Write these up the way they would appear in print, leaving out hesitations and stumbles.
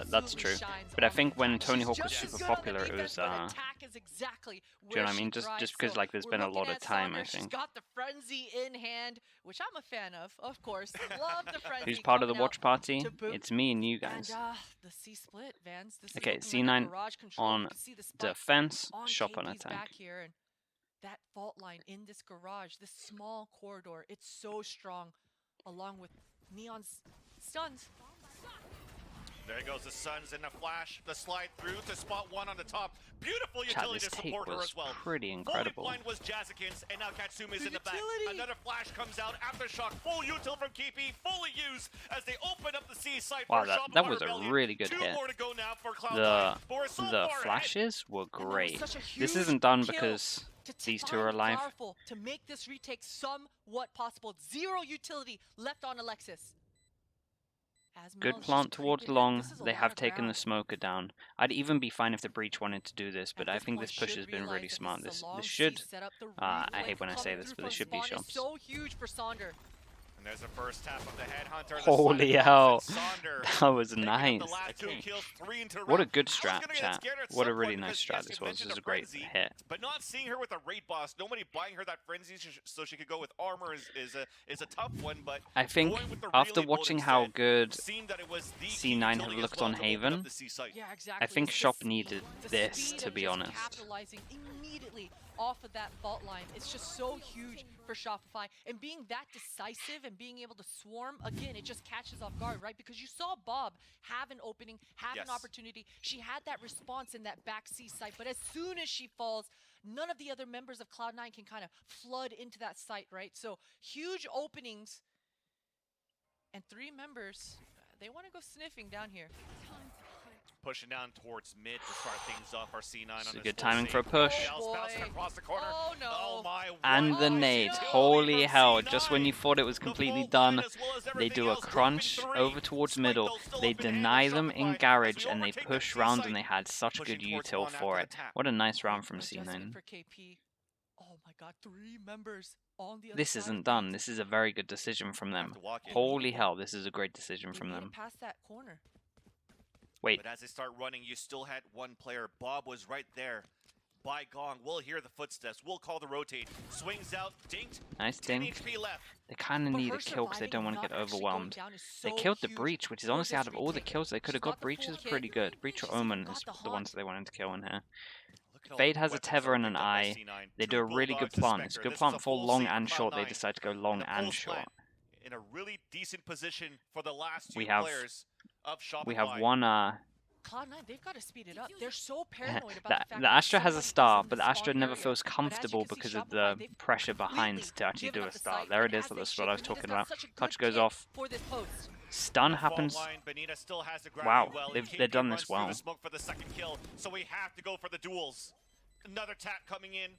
that's true. But I think when Tony Hawk was super popular, it was, do you know what I mean? Just because, like, there's been a lot of time, I think. She's got the frenzy in hand, which I'm a fan of course. Love the frenzy. Who's part of the watch party? It's me and you guys. And, the C split, Vans. This Okay, is looking C9 like a garage control. on You can see the spike defense, on Shop on KP's attack. back here, and that fault line in this garage, this small corridor, it's so strong, along with Neon's stuns. There goes the Suns in the flash, the slide through to spot one on the top. Beautiful utility This to take support her was as well. pretty incredible. Fully blind was Jazikins, and now Katsumi's in the back. utility. Another flash comes out, aftershock, full util from KP, fully used as they open up the C site Wow, for that was a really good Two hit. more to go now for Cloud9. The flashes were great. Such a This huge isn't done kill because these two find are alive. powerful to make this retake somewhat possible. Zero utility left on Alexis. As Good Mel's plant just towards creeping in. long. This is a They lot have of taken the ground. smoker down. I'd even be fine if the breach wanted to do this, but At I this think point, this push has been realize really that smart. this is This a long should. C setup. The I replay hate when I say coming this, through but this from should be Spawn is shops. so huge for Sonder. And there's the first tap of the headhunter. Holy hell, that was nice. What a good strat, chat. What a really nice strat this was. This is a great hit. But not seeing her with a raid boss, nobody buying her that frenzy so she could go with armor is a tough one. But I think after watching how good C9 have looked on Haven, Yeah, exactly. I think It's Shop the needed speed this, of to be just honest. Capitalizing immediately off of that fault line. It's just so huge for Shopify, and being that decisive and being able to swarm again, it just catches off guard, right? Because you saw Bob have an opening, have an opportunity. She had that response in that back C site, but as soon as she falls, none of the other members of Cloud9 can kind of flood into that site, right? So huge openings, and three members, they want to go sniffing down here. Pushing down towards mid to start things off. Our C9 on Good timing for a push. Oh, across the corner. Oh no! Oh my! And the nade. Holy hell, just when you thought it was completely done, they do a crunch over towards middle. They deny them in garage and they push round, and they had such good util for it. What a nice round from C9. For KP. Oh my god, three members on the other This side isn't of done. things. This is a very good decision from them. Holy hell, this is a great decision They from made it them. past that corner. Wait, But as they start running, you still had one player. Bob was right there. By gong, we'll hear the footsteps. We'll call the rotate. Swings out, dinked. nice 10 dink. HP left. They kind of But need her a kill because they surviving don't want to and get not actually going overwhelmed. down is They so killed the huge breach, which is for honestly this out of all the retake. kills they could have She's got got. the Breach full is kit. pretty good. Breach or She's even Omen got is the the ones haunt. that they wanted to kill in here. Look at all Fade the has a weapons tether that are and an picked up by eye. C9. They Two do a really good Bulldogs and plant. It's Spectre. a good This is plant a for full long save and for short. They Cloud9. decide to go long And a and full short. splat in a really decent position for the last two We have- players of Shopify. We have one Cloud9, they've got to speed it up. They're so paranoid about the, the fact the that Astra has a somebody is star, in but the the Astra spawn never area. feels But as you comfortable can see, because of Shopify, the they've pressure behind completely to actually given do a up the star. site, There and it is, as they that's what I was shift, talking Benita's got about. such a Touch good goes kit off. for this post. Stun The fault happens. line, Benita still has the gravity Wow, well, and they've done KP this runs through well. the smoke for the second kill, so we have to go for the duels. Another tap coming in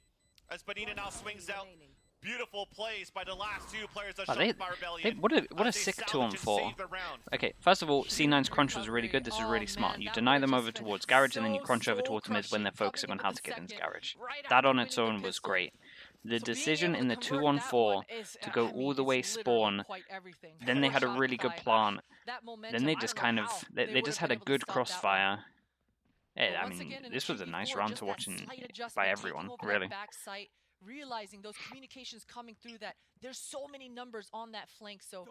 as Benita now swings out. Beautiful plays by the last two players of Oh, Shopify Rebellion. what a as they sick salvage and 2-on-4. save the round. Okay, first of all, C9's crunch was really good. This is really Oh, smart. man, You that deny would've them just over been towards garage, and then you so, crunch over so towards mid when they're crushing, focusing on coming how up to the get into second, garage. right That after on its winning own the was pistol. great. The So being decision able in to the convert that 2-on-4 one is, to go I mean, all the it's way literally spawn, quite everything then for they had a really good Shopify. plant. That Then momentum, they I just don't know kind of, how they would've just been had a able to good stop that one. crossfire. But I once mean, again, in this the was a nice 2v4, round just to that watch slight by adjustment, everyone, taking over really. that back sight, realizing those communications coming through, that there's so many numbers on that flank. So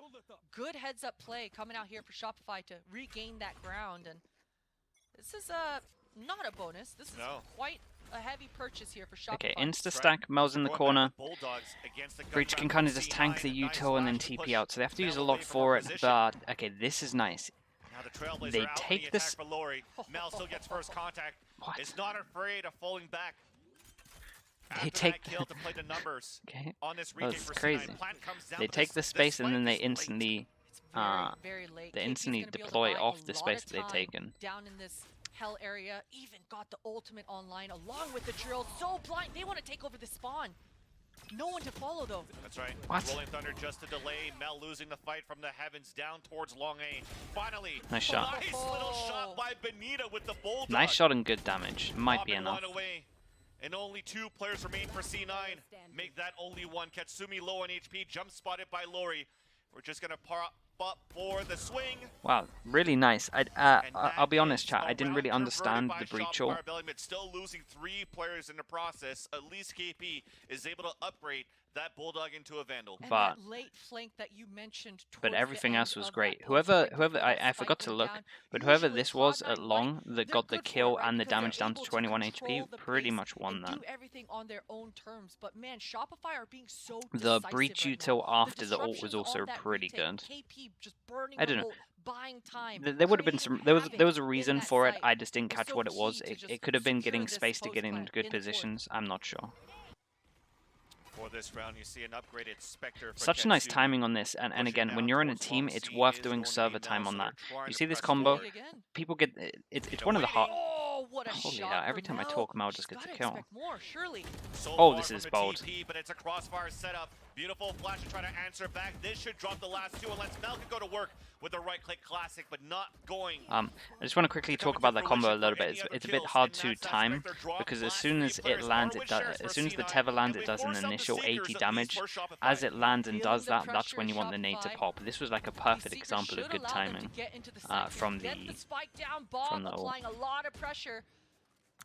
good heads up play coming out here for Shopify to regain that ground. And this is not a bonus. This is quite a heavy purchase here for Shopify. Okay, insta-stack, Mel's in the corner. Breach can kind of just tank the util and then TP out, so they have to use a lot for it, but okay, this is nice. They take this. Mel still gets first contact. What? Is not afraid of falling back. They After take that kill to play the numbers Okay, on this retake that's for crazy. C9. Plant comes down, They but take the this space and then flank they is late. instantly, It's very late. they KP's instantly gonna be able to deploy buy off a the lot space of that they've time taken. down in this hell area. Even got the ultimate online along with the drill. So blind, they want to take over the spawn. No one to follow though. That's right. What? Rolling Thunder just a delay. Mel losing the fight from the heavens down towards long A. Finally, Nice shot. Nice little shot by Benita with the bulldog. Nice shot and good damage. Might be Popping enough. one away. And only two players remain for C9. Make that only one. Katsumi low on HP. Jump spotted by Lori. We're just going to up for the swing. Wow, really nice. I'll be honest, chat. I didn't really understand the breach ult. Still losing 3 players in the process. At least KP is able to upgrade that Bulldog into a Vandal. And But that late flank that you mentioned but everything else was great. Whoever I forgot to look, but whoever this was at long that got the kill and the damage down to 21 HP pretty much won that. Do everything on their own terms, but man, Shopify are being so The decisive breach right util now. after the ult was disruptions also on that pretty retake, good. KP just burning I don't the know. ult, buying time. There would have been some. There was a in reason that for it. site I just didn't was catch so what it was. key to It just could have been secure getting this space to get in post good plant in the fourth. positions. I'm not sure. For this round, you see an upgraded Spectre. Such nice timing on this, and again, when you're in a team, it's worth doing server time on that. You see this combo? People get it's one of the hard. Oh, what a Holy shot hell! Every for time I Mel. talk, Mel just She's gets a gotta kill. expect more, surely. So Oh, far this from is the bold. TP, but it's a crossfire setup. Beautiful flash to try to answer back. This should drop the last 2 unless Mel can go to work with the right-click classic, but not going. I just want to quickly talk about that combo a little bit. It's a bit hard to time because as soon as it lands, as soon as the tether lands, it does an initial 80 damage. As it lands and does that, that's when you want the nade to pop. This was like a perfect example of good timing from the ult. Applying a lot of pressure.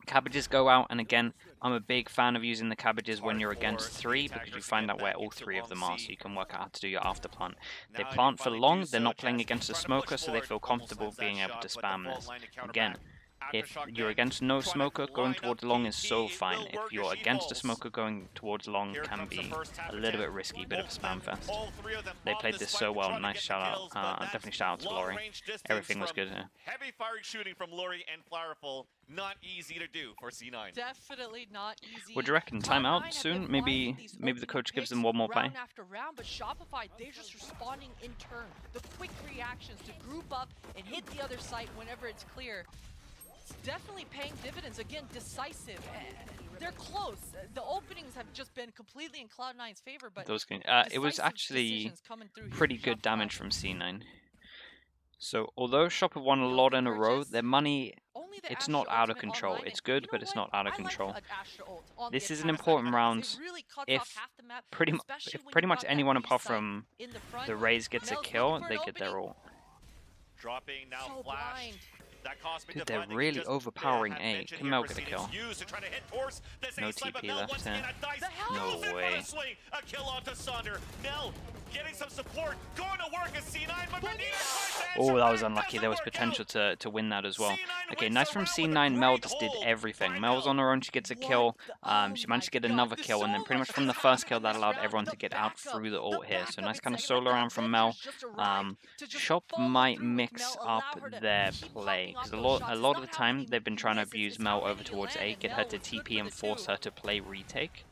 Cabbages go out, and again, I'm a big fan of using the cabbages when you're against 3 because you find out where all 3 of them are, so you can work out how to do your after plant. They plant for long, they're not playing against a smoker, so they feel comfortable being able to spam this. Again, if you're against no smoker, going towards long is so fine. If you're against a smoker, going towards long can be a little bit risky, bit of a spam fest. They played this so well. Nice shout out. Definitely shout out to Laurie. Everything was good here. Heavy firing shooting from Laurie and Flowerful. Not easy to do for C9. Definitely not easy. Would you reckon timeout soon? Maybe the coach gives them one more play. Round after round, but Shopify, they're just responding in turn. The quick reactions to group up and hit the other site whenever it's clear. It's definitely paying dividends. Again, decisive. They're close. The openings have just been completely in Cloud9's favor, but Those can, it was actually pretty good damage from C9. So although Shop have won a lot in a row, their money, it's not out of control. It's good, but it's not out of control. This is an important round. If pretty much anyone apart from the Rays gets a kill, they get their ult. Dropping now flash. Dude, they're really overpowering A. Can Mel get a kill? No TP left here. No way. A kill onto Sonder. Mel getting some support. Going to work as C9, but oh, that was unlucky. There was potential to win that as well. Okay, nice from C9. Mel just did everything. Mel was on her own. She gets a kill. She managed to get another kill, and then pretty much from the first kill, that allowed everyone to get out through the ult here. So nice kind of solo round from Mel. Shop might mix up their play. Because a lot of the time, they've been trying to abuse Mel over towards A, get her to TP and force her to play retake.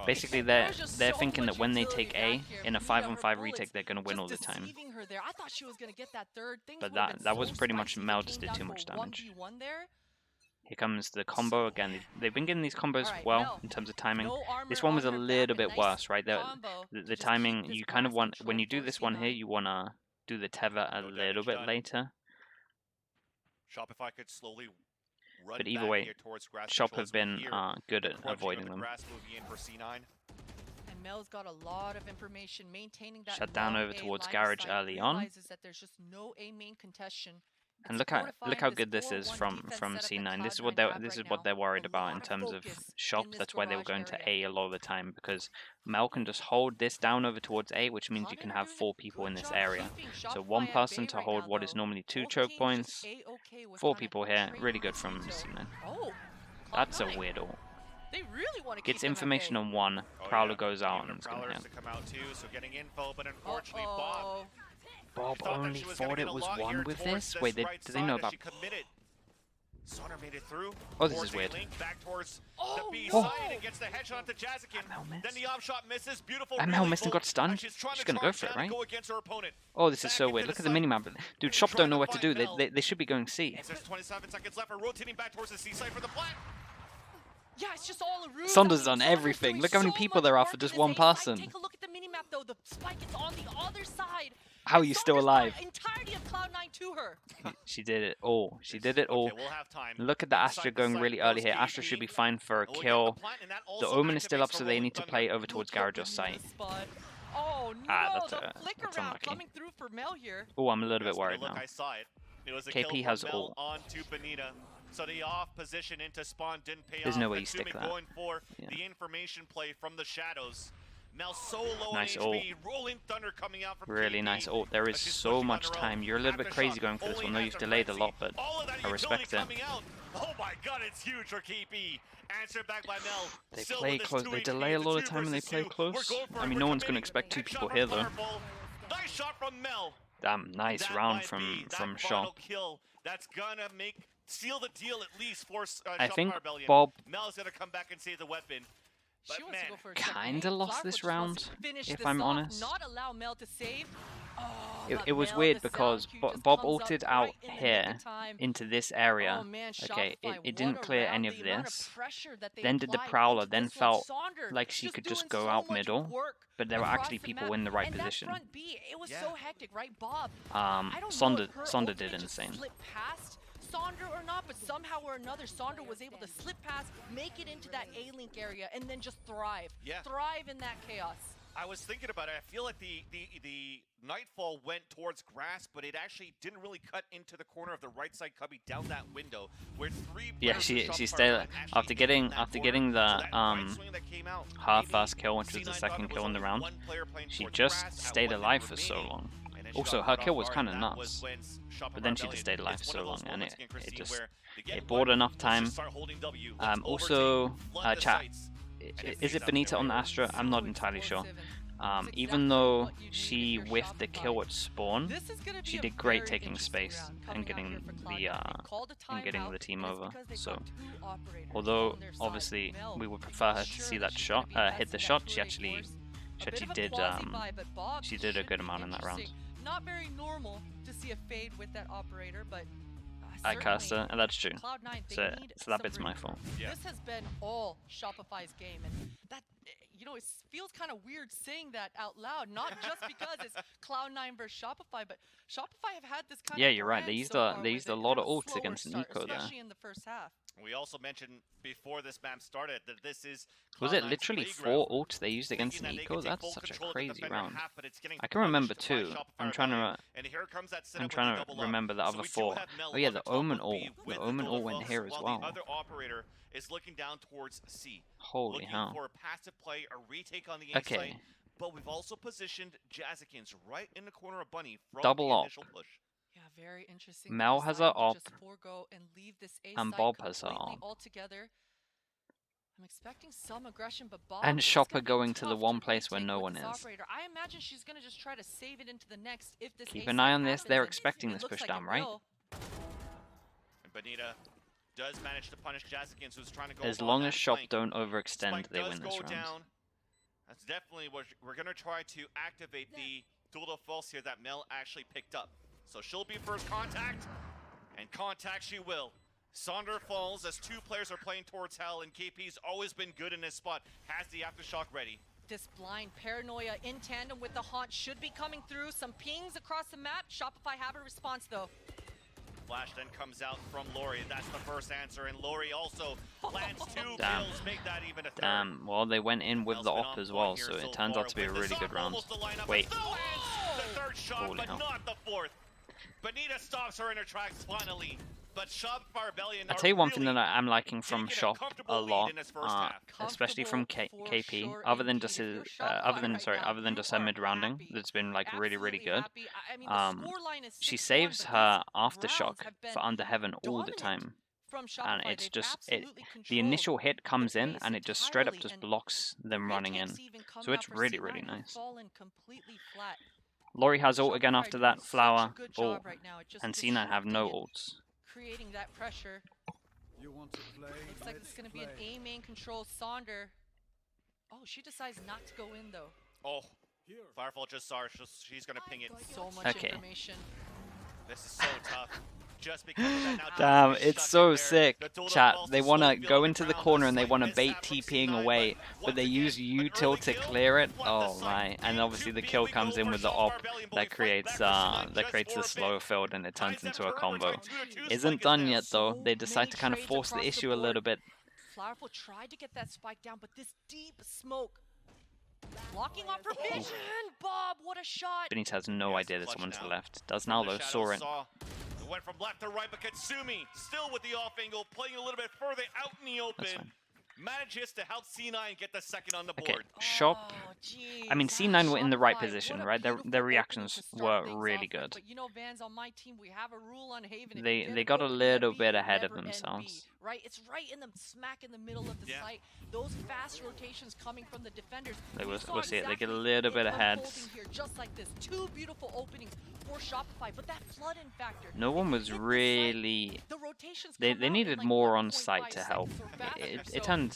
Basically, they're thinking that when they take A, in a 5-on-5 retake, they're going to win all the time. But that was pretty much Mel just did too much damage. Here comes the combo again. They've been getting these combos well in terms of timing. This one was a little bit worse, right? The timing, you kind of want, when you do this one here, you want to do the tether a little bit later. Shopify could slowly run but either way, Shop have been good at avoiding them. And Mel's got a lot of information, maintaining that shut down over towards Garage early on. That there's just no A main contention. And look how good this is from C9. This is what they're worried about in terms of Shop. That's why they were going to A a lot of the time, because Mel can just hold this down over towards A, which means you can have 4 people in this area. So 1 person to hold what is normally 2 choke points. 4 people here. Really good from C9. That's a weird ult. Gets information on 1. Prowler goes out and it's going to hit. Bob only thought it was 1 with this? Wait, do they know about... Oh, this is weird. That Mel missed and got stunned? She's gonna go for it, right? Oh, this is so weird. Look at the minimap. Dude, Shop don't know what to do. They should be going C. Yeah, it's just all a ruse. Sonder's done everything. Look how many people there are for just 1 person. Take a look at the minimap though. The spike is on the other side. How are you still alive? Entirety of Cloud9 to her. She did it all. She did it all. Look at the Astra going really early here. Astra should be fine for a kill. The Omen is still up, so they need to play over towards Garage's site. Oh no, that's the flicker that's round unlucky. coming through for Mel here. Oh, I'm a little bit Just wanna worried look, now. I saw it. It was a KP kill has from Mel ult. onto Benita. So the off position into spawn didn't pay There's off. no way you stick Natsumi that. going for Yeah. the information play from the shadows. Mel so low Nice on HP, rolling thunder coming out from Really KP. nice ult. There is She's so pushing on much her own. time. You're a little bit crazy Aftershock going for this only one. No, has you've the delayed a frenzy. lot, but All of that I respect utility it. coming out. Oh my god, it's huge for KP. Answered back by Mel. They Still play with his close. 2 They HP, delay a it's lot of 2 time when they versus play 2. close. We're going for I it, mean, we're no one's going to committing. expect 2 Headshot people from here, though. Firefall. Nice shot from Mel. Damn, nice That round might from be that final Shop. kill that's gonna seal the deal at least for I think Shopify Rebellion. Bob Mel's gonna come back and save the weapon. She But wants to man, go for a second Kinda aim. lost Flowerful this just wants to round, finish if this I'm off, honest. Not allow Mel to save. Oh, It but was Mel, weird the because sound cue just Bob comes up ulted right out in the nick here of time. into this area. Oh man, Okay, Shopify, it didn't what a clear round. any of The amount this. pressure that they Then did the applied Prowler, into then this one. felt Saunder like she could just doing go so out much middle, work but there were across actually the people map. in the right and position. That front B, it was Yeah. so hectic, right, Bob? I don't know Sonder if her did ultimate just insane. slipped past Saunder or not, but somehow or another, Saunder was able to slip past, make it into that A-Link area, and then just thrive. Yeah. Thrive in that chaos. I was thinking about it. I feel like the Nightfall went towards grass, but it actually didn't really cut into the corner of the right side cubby down that window where 3 Yeah, players she from Shopify stayed Rebellion actually after hit getting in that after corner. getting So the that right swing that came out, her maybe first kill, which was the C9W second was kill in the only round. one player playing She towards just grass at stayed 1 alive minute for so remaining, long. and then she Also, got her caught kill off was guard, kind of and that nuts, was when Shopify but then she Rebellion- just stayed alive it's for one so of those long, and moments it again, Christine, just where they get it bought one, enough let's time. just start holding W. Let's Also, overtake, flood the chat. sites. Is it Benita on the Astra? I'm not entirely sure. Even though she whiffed the kill at spawn, she did great taking space and getting the team over. So, although obviously we would prefer her to see that shot, hit the shot, she actually did a good amount in that round. Not very normal to see a fade with that operator, but I cursed her, and that's true. Cloud9, So that bit's my fault. Yeah. This has been all Shopify's game, and that, it feels kind of weird saying that out loud. Not just because it's Cloud9 versus Shopify, but Shopify have had this kind Yeah, of you're right. brand They used so a far they with used it. a They lot had of ults slower against start, Nico there. especially in the first half. We also mentioned before this map started that this is Was it Cloud9's literally playground. 4 ults they used against Thinking that they Nico? can take That's full such a control of the crazy defender round. half, but it's getting I can remember punished by 2. Shopify I'm trying Rebellion. to And here comes that setup I'm with trying the to double up. remember the So other we do 4. have Mel Oh yeah, on the top Omen of ult. B with The Omen dual ult went buffs, here as while well. the other operator is looking down towards C. Holy looking hell. for a passive play, a retake on the A Okay. site. But we've also positioned Jazzikins right in the corner of Bunny from Double the op. initial push. Yeah, very interesting. They Mel has her decided to op, just forego and leave this A and site Bob has her completely op. altogether. I'm expecting some aggression, but Bob And it's Shopper gonna be going to the tough one place where retake no with one this is. operator. I imagine she's gonna just try to save it into the next if this Keep A an site eye on this. happens, They're and expecting it this looks push like down, it right? will. And Bonita does manage to punish Jazzikins, who's trying to go As on long that as Shop flank. don't overextend, Spike they does win this go round. down. That's definitely what we're going to try to activate the duel of false here that Mel actually picked up. So she'll be first contact, and contact she will. Saunder falls as 2 players are playing towards hell, and KP's always been good in this spot. Has the aftershock ready. This blind paranoia in tandem with the haunt should be coming through. Some pings across the map. Shopify have a response though. Flash then comes out from Lori. That's the first answer, and Lori also lands 2 Damn. kills, make that even a third. Damn, well they went in with Mel's the been op on as well, point so here it turns far. out to be a With the really good Zop round. almost to line up, Wait. and still lands the 3rd shot, Holy but hell. not the 4th. Bonita stops her in her tracks finally, but Shopify Rebellion I'll are tell you one thing really that I'm liking from taking a Shop comfortable a lead lot, in this first half. especially from Comfortable for KP, sure other than indeed. just If his, you're Shopify right now, other than you just her are mid rounding, happy. that's been like really Absolutely good. happy. I mean, the scoreline is She 6-1, saves but her these aftershock rounds have been for Under Heaven all the dominant time, from and Shopify. it's They've just absolutely the controlled initial hit comes the in pace and it just straight up entirely, just and blocks them running in. retakes even come So out it's for really C9 have nice. fallen completely flat. Lori has ult again Shopify after doing that, such a Flower good ult, job right now at just and C9 have no disrupting and ults. creating that pressure. You want to play? Looks like Let's it's going to be an play. A main control. Saunder. Oh, she decides not to go in though. Oh, Here. Firefall just saw her. She's going to ping it. So much Okay. information. This is so tough. Just because of that. Now Damn, Jazzikins it's stuck so in there. sick. The duel of Chat, false they is want to slowly go building into the around. corner and they Slight want to mishap bait from TPing C9, away, but but they once use again, an util early to kill clear it. flood the Oh site. my, and Game obviously 2 the B, kill we go comes in for with the Shopify op Rebellion, but that we fight creates back for C9 that just creates for the a slower bit. field and it turns Ties them into a firm, we're combo. tied 2-2. Isn't Spike is done down. yet though. So They decide many to kind of trades force the across the issue a board. little bit. Flowerful tried to get that spike down, but this deep smoke Blocking off her vision. Bob, what a shot. Benitez has no Yeah, idea there's clutch someone to the now. left. Does From now the though, shadows, saw it. It went from left to right, but Katsumi still with the off angle, playing a little bit further out in the That's open. fine. Manages to help C9 get the second on the Okay, board. Shop. Oh, I mean, geez. C9 were in the right Shopify, position, what a right? Their beautiful reactions opening to start were things really off with. good. But you know, Vans, on my team, we have a rule on Haven. If you They get they an got a opening little at B, bit you ahead of never end B, themselves. right? It's right in the smack in the middle of the Yeah. site. Those fast rotations coming from the defenders. They You will saw we'll see it. They get a exactly little it bit ahead. unfolding here, just like this. Two beautiful openings for Shopify, but that flood-in factor. No one was really. The rotations They come out in needed like, more what, on site 0.5 to help. seconds or faster, It so turned.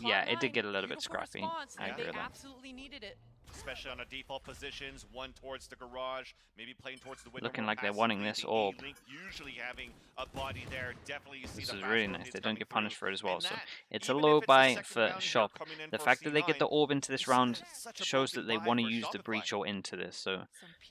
Yeah, it did Cloud9, get a little bit beautiful scrappy. response, I and agree they with that. absolutely needed it. Especially on the default positions, one towards the garage, maybe playing towards the window. Looking more like they're passively. wanting this The orb. A-Link usually having a body there. Definitely you see This the is fast really nice. rotates They don't coming get punished through. for it as well. And So that, it's a even low if it's the buy second for round here Shop. coming in The for fact that they get the C9, orb into this it's round such a shows broken that they buy want to for use the Shopify. breach or into this. So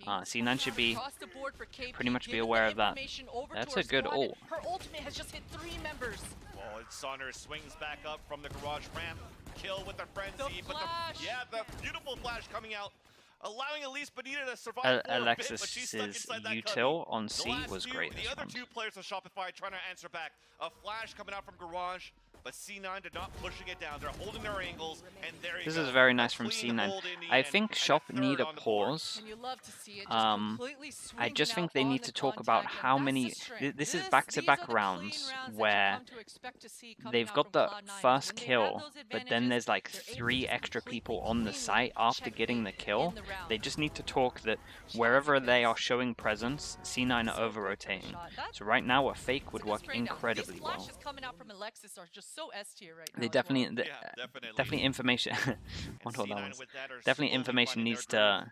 Some C9 should be across the board for KP, pretty much be giving the aware of that. information over That's to a her good squad, and ult. Her ultimate has just hit 3 members. Oh, and Saunders swings back up from the garage ramp. Kill with the frenzy. The But flash. the beautiful flash coming out. Allowing at least Benita to survive for a bit, but she's stuck Alexis's inside that util cubby. on The C last was two- great The this other round. two players of Shopify trying to answer back. A flash coming out from garage, but C9 did not pushing it down. They're holding their angles, and there you This go. is very A nice from clean C9. hold in the I end, think and a Shop third need a on the board. pause. And you love to see it just completely I swinging just think out they on need the to talk about contact, and how that's many. the strength. This is These back-to-back are the clean rounds rounds that you where come to expect to see coming they've out got from the Cloud9. first When they have kill, those but then there's like advantages, they're able 3 to extra completely people on the cleanly site after getting the checkmate kill. in the round. They just need to talk that wherever they are showing presence, C9 are over-rotating. So right now, a fake would work incredibly These well. flashes coming out from Alexis are just so S tier right now. They as well. definitely, Yeah, definitely. definitely information. And Wonder what that C9 was. with that are Definitely slowly information finding needs their groove. to.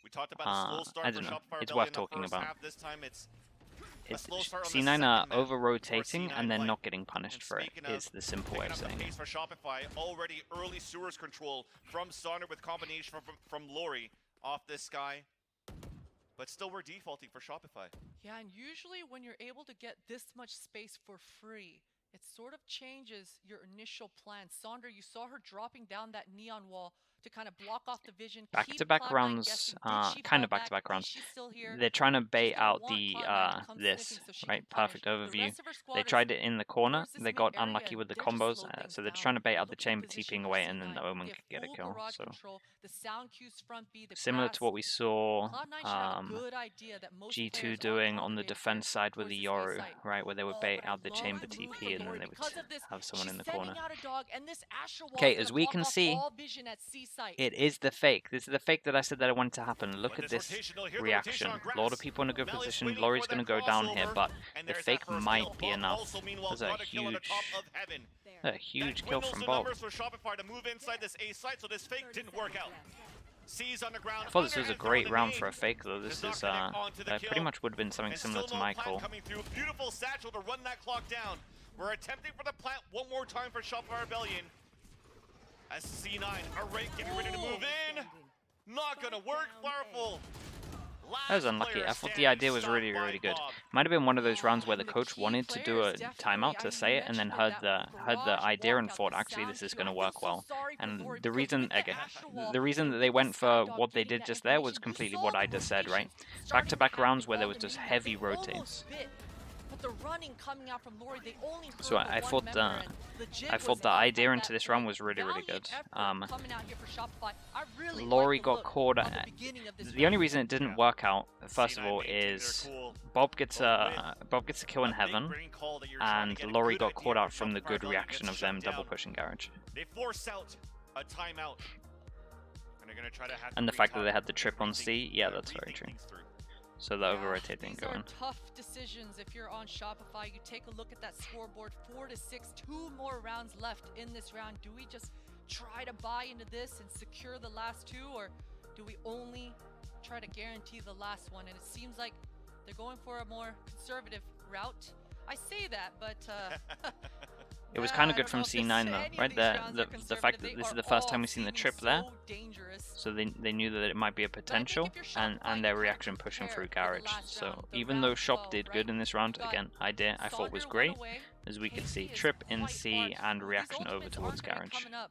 We talked about a slow start I for don't know. Shopify It's Rebellion worth in the talking first about. half. This time it's a It's, slow start on the C9 second are map for over-rotating C9 and then Light. not getting punished And for it. speaking of Is the simple way picking of up the saying pace it. for Shopify, already early sewers control from Sonder with combination from Lori off this sky. But still we're defaulting for Shopify. Yeah, and usually when you're able to get this much space for free, it sort of changes your initial plan. Sonder, you saw her dropping down that neon wall to kind of block off the vision. keep Back-to-back Cloud9 rounds, guessing. Did she kind fall of back-to-back back? rounds. Is she still here? They're trying to bait gonna out want the Cloud9 to come this, sniffing so she right? can punish. Perfect The overview. rest of her They squad is tried it in the corner. towards this They got mid area, unlucky with the they're just combos, slow things so they're down. trying to bait But out the look at chamber position TPing for away, and then C9. the Omen They could have get a full kill. garage So control, the sound cues front B, the similar to what we saw Cloud9 should have a good idea that most G2 players are doing on the congregated defense here side with towards the this A Yoru, site. right, where they would Oh, bait but I out the love chamber the move TP, from and then Lori. they would Because of this, have someone she's in the sending corner. out a dog, and this Astral Wall Okay, is as gonna we block can off see, all vision at C site. it is the fake. This is the fake that I said that I wanted to happen. Look But at this this rotation, they'll hear the reaction. rotation on A lot of grass. people in a good Mel is position. waiting Lori's for going to that go down here, crossover, but and the there's fake that first might kill. be Bob enough. also, meanwhile, That's a got a kill on the huge, top of heaven. a huge That kill dwindles from the Bob. numbers for Shopify to move inside this A site, so this fake didn't work out. C's on the ground. I thought this was a underhand throw great the round nade. for a fake, though. This Does is not connect onto the pretty kill. much would have been something And similar still to no my plant call. coming through. Beautiful satchel to run that clock down. We're attempting for the plant one more time for Shopify Rebellion. As C9 are getting ready to move in. Not gonna work, Fireful. That was unlucky. I thought the idea was really, really good. Might have been one of those rounds where the coach wanted to do a timeout to say it, and then heard the idea and thought, actually, this is going to work well. And the reason, again, the reason that they went for what they did just there was completely what I just said, right? Back-to-back rounds where there was just heavy rotates. But the running coming out from Lori, they only heard So I the thought one member, and the jig I was thought the up idea at into that this round point. was really, really Valiant good. effort coming out here for Shopify. I really Lori like the got look caught. of the beginning of this The only round. reason it didn't work out, first of C9 all, maintained their is cool. Bob gets a kill in A big heaven, green call that you're trying to and get a Lori good got idea caught for out from the Shopify good Rebellion reaction gets of them shut double down. pushing garage, They force out a timeout. And they're gonna try to have and the to fact that they retime, had the trip on rethink- C. Yeah, that's very rethink true. things through. So the Yeah, over-rotate didn't these go are in. tough decisions if you're on Shopify. You take a look at that scoreboard, 4-6, 2 more rounds left in this round. Do we just try to buy into this and secure the last 2, or do we only try to guarantee the last one? And it seems like they're going for a more conservative route. I say that, but It was kind I of good don't from know if C9 any though, of right? these The rounds are the fact conservative. that They this is are the first all time we've seen the seeming trip there, so dangerous. so they knew that it might be a potential, if you're Shopify, and you their can't reaction pushing through compare with the garage. last So round, the even though round Shop 12, did right? good in this round, Got again, I thought was Sonder great, went away. as we could KP see is trip in quite C far. and These reaction over ultimates towards aren't gonna be garage. coming up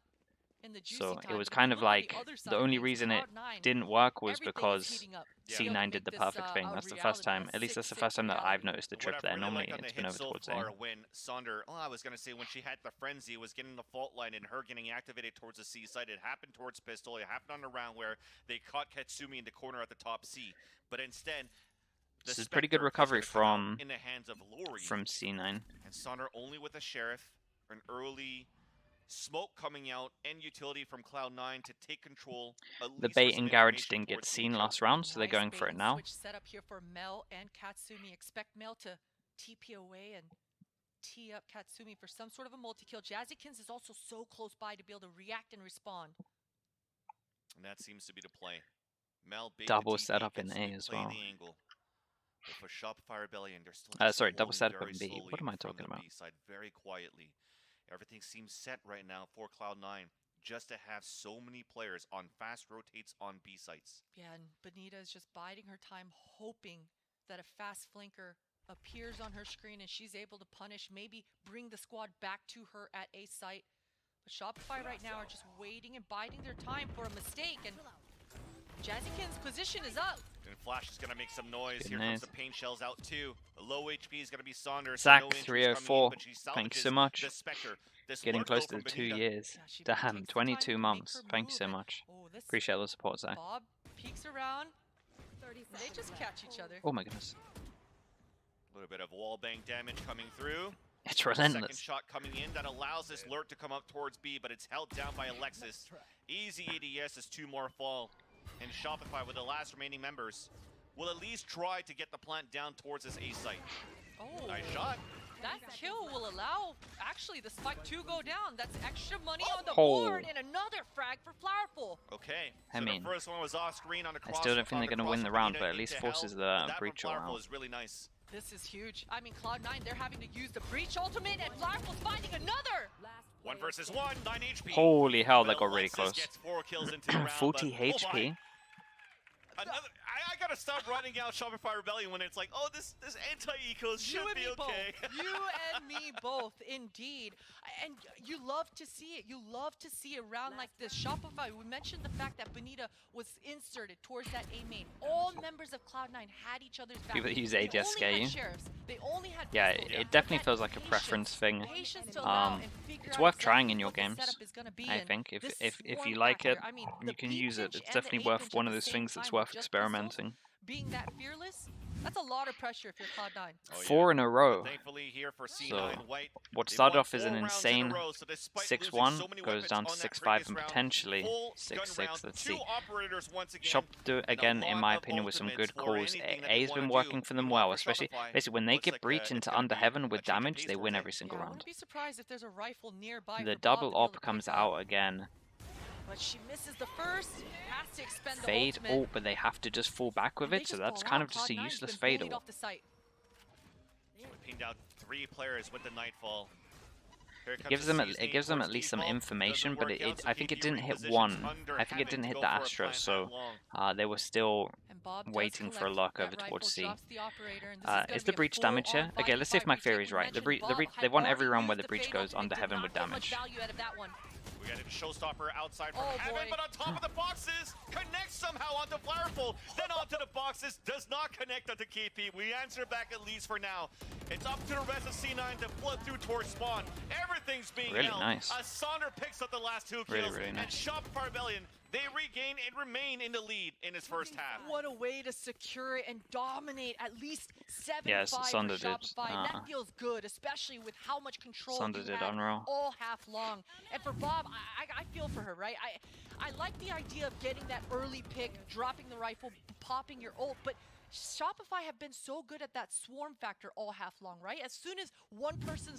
in the juicy So time. it was But if kind you of look on like the other side the of only things, reason it Cloud9, didn't work was everything is because heating up to be C9 able to did the make perfect this, thing. a That's the first reality, time, a at least that's the 6-6 first time that I've reality. noticed the What trip I've there. really Normally liked on the it's been hit over so towards far A. when Sonder, I was gonna say when she had the frenzy, was getting the fault line and her getting activated towards the C side. It happened towards Pistol. It happened on the round where they caught Katsumi in the corner at the top C. But instead, the This is pretty good Spectre is recovery gonna come out from in the hands of Lori. C9. And Sonder only with a Sheriff, an early smoke coming out, and utility from Cloud9 to take control. At The least for bait some in Garage information didn't get towards seen Blue last Choke. round, so they're Nice going bait for it and now. switch set up here for Mel and Katsumi. Expect Mel to TP away and tee up Katsumi for some sort of a multi-kill. Jazzykins is also so close by to be able to react and respond. And that seems to be the play. Mel bait Double the TP, setup in Katsumi A as play well. the angle. But for Shopify Rebellion, they're still just Sorry, double holding setup very in B. slowly What am I from talking the about? B side, very quietly. Everything seems set right now for Cloud9, just to have so many players on fast rotates on B sites. Yeah, and Benita is just biding her time, hoping that a fast flanker appears on her screen and she's able to punish, maybe bring the squad back to her at A site. But Shopify right now are just waiting and biding their time for a mistake, and Jazzykins' position is up. And Flash is going to make some noise. Good Here night. comes the pain shells out too. The low HP is going to be Saunders. Zach, no injuries 304. coming in, but she Thank you so salvages much. The Spectre. This Getting lurk, close though, to the from 2 Benita. years. Yeah, she Damn, takes the time 22 to make months. her Thank you move, so and- much. Oh, this Appreciate the support, Zach. Bob peeks around. They just catch each other. Oh my goodness. A little bit of wall bang damage coming through. It's Second relentless. shot coming in that allows this lurk to come up towards B, but it's held down by Alexis. Easy ADS as 2 more fall. And Shopify, with the last remaining members, will at least try to get the plant down towards this A site. Oh, Nice shot. that kill will allow actually the spike to go down. That's extra money on the Oh. board, and another frag for Flowerful. Okay, I so mean, the first one was off screen on the I cross. still don't think on they're the going to cross win the from round, Benita but at least into forces hell, the but that breach from Flowerful around. is really nice. This is huge. I mean, Cloud9, they're having to use the breach ultimate, and Flowerful's finding another. 1 versus 1, 9 HP. Holy hell, But that got really Alexis close. Gets 4 kills into the round, 40 but, oh my. HP. Another, I gotta stop running out Shopify Rebellion when it's like, oh, this anti-ecos should You and be me both. okay. You and me both, indeed. And you love to see it. You love to see a round like this. Shopify, we mentioned the fact that Benita was inserted towards that A main. All members of Cloud9 had each other's back. People that use They ADS only scare had you. sheriffs. They only had Yeah, pistols. it But definitely that feels like a patience- preference thing. patience to allow and figure It's out worth exactly trying in your what the games. setup is gonna be, I and think if this you swarm like it, factor, I mean, the you can B use it. pinch It's and the definitely A worth pinch one at of the those same things that's time worth with just pistols, experimenting. being that fearless, that's a lot of pressure if you're Cloud9. Oh, yeah. 4 in a row. Thankfully here for C9 So, White. what they've started won off as 4 an rounds in a insane row, so despite 6-1 losing so many goes weapons down to on that 6-5 previous and round, potentially full 6-6. gun rounds, Let's 2 see. operators once again. Shop do and a again, in lot my of opinion, with some ultimates good for calls. anything that A they has wanna been do. working for them Meanwhile, well, for especially Shopify, basically when they looks get like, breach it's into gonna under be heaven a with change of damage, pace they for win them. every single Yeah, I round. wouldn't be surprised if there's a rifle nearby. The for Bob double to be able op to comes pick out again. But she misses the first. Has to expend the Fade. ultimate. Oh, but they have to just fall back with And they it, so just that's ball kind out. of just a Cloud9's useless been fade. bullied off the site. So we pinged out 3 players with the Nightfall. Here It comes gives the them seasoning at, it gives them towards at least some default. information, Doesn't but work out, so I think it KP didn't hit repositions 1. under I think it heaven didn't to hit go the for a Astra, plant so that long. they were still And Bob does waiting for a collect lock that over rifle, towards C. drops the operator, and this is gonna Is be the a breach damage here? full-on Okay, let's see if 5v5 my retake. theory is We right. The mentioned Bob they had want already every round where used the breach fade goes ultimate, under did heaven not with get much damage. value out of that one. We got a showstopper outside from Oh, heaven, boy. but on top of the boxes, connects somehow onto Flowerful, then onto the boxes, does not connect onto KP. We answer back at least for now. It's up to the rest of C9 to flood through towards spawn. Everything's being Really held. nice. As Sonder picks up the last 2 kills, Really and nice. Shopify Rebellion, they regain and remain in the lead in his first half. What a way to secure it and dominate at least 7-5 Yes, for Sonder did. Shopify. And that feels good, especially with how much control Sonder you did had unreal. all half long. And for Bob, I feel for her, right? I like the idea of getting that early pick, dropping the rifle, popping your ult, but Shopify have been so good at that swarm factor all half long, right? As soon as one person